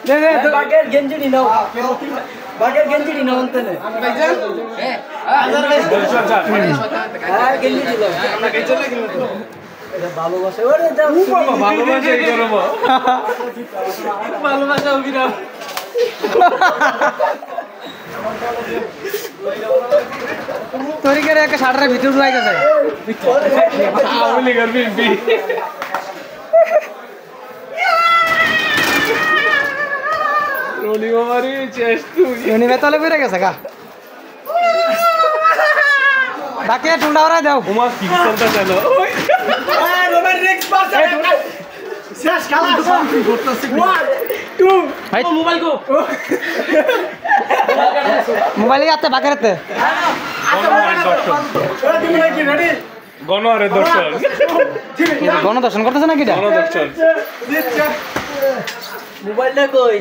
দে দে বাগের গেঞ্জি নি নাও বাগের গেঞ্জি নি নাও অন্তনে হ্যাঁ গেঞ্জি দিল আমরা গেঞ্জি না কিন্তু এটা ভালোবাসা ওরে দাও ভালোবাসা এই করব ভালোবাসা অভিরাম তোরি করে একটা শাটারের ভিতর ঢুকাই গেছে আওয়ামী লীগের বিএনপি রনি মামারি চেষ্টা ইউনি বেতলে কইরা গেছে গা ডাকে টুলডা ওরা দাও উমা কি চলতে কেন রোমান রিক্স পাসে শেষ খেলা কি করতেছে 1 2 ভাই মোবাইল গো মোবাইলে আতে বাকেরতে তুমি নাকি রেডি গণহারের দর্শন গণদর্শন করতেছ নাকি এটা গণদর্শন মোবাইলটা কই